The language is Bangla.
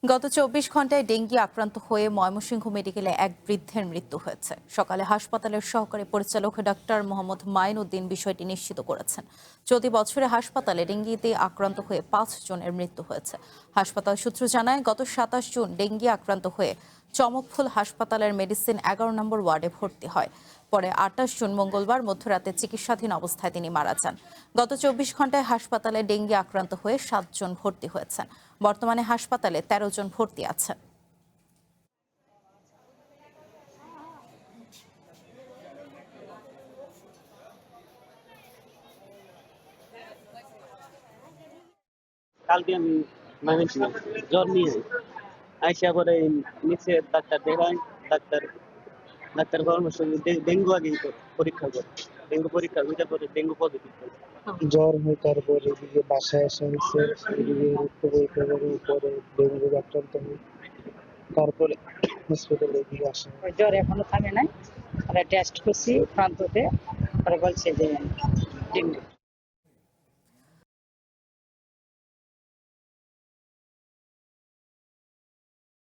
গত ২৪ ঘন্টায় ডেঙ্গি আক্রান্ত হয়ে ময়মনসিংহ মেডিকেলে এক বৃদ্ধের মৃত্যু হয়েছে। সকালে হাসপাতালের সহকারী পরিচালক ডাক্তার মোহাম্মদ মাইন উদ্দিন বিষয়টি নিশ্চিত করেছেন। চলতি বছরে হাসপাতালে ডেঙ্গিতে আক্রান্ত হয়ে ৫ জনের মৃত্যু হয়েছে। হাসপাতাল সূত্র জানায়, গত ২৭ জুন ডেঙ্গি আক্রান্ত হয়ে চমকফুল হাসপাতালের মেডিসিন ১১ নম্বর ওয়ার্ডে ভর্তি হয়। পরে ২৮ জুন মঙ্গলবার মধ্যরাতে চিকিৎসাধীন অবস্থায় তিনি মারা যান। গত ২৪ ঘন্টায় হাসপাতালে ডেঙ্গি আক্রান্ত হয়ে ৭ জন ভর্তি হয়েছেন। বর্তমানে হাসপাতালে ১৩ জন ভর্তি আছেন। কালকে আমি ময়মনসিংহ জ্বর নিয়ে আইসা পরে নিচে ডাক্তার দেখাই। ডাক্তার ডাক্তার পরামর্শ ডেঙ্গু আগে পরীক্ষা করে। ডেঙ্গু পরীক্ষা ওইটার পরে ডেঙ্গু পজিটিভ। জ্বর হয়, তারপরে এদিকে বাসায় আসা হয়েছে, এদিকে রক্ত পরীক্ষা করে পরে ডেঙ্গু আক্রান্ত হই, তারপরে হসপিটালে এদিকে আসা হয়। জ্বর এখনো থামে নাই, টেস্ট করছি প্রান্ততে, পরে বলছে যে ডেঙ্গু।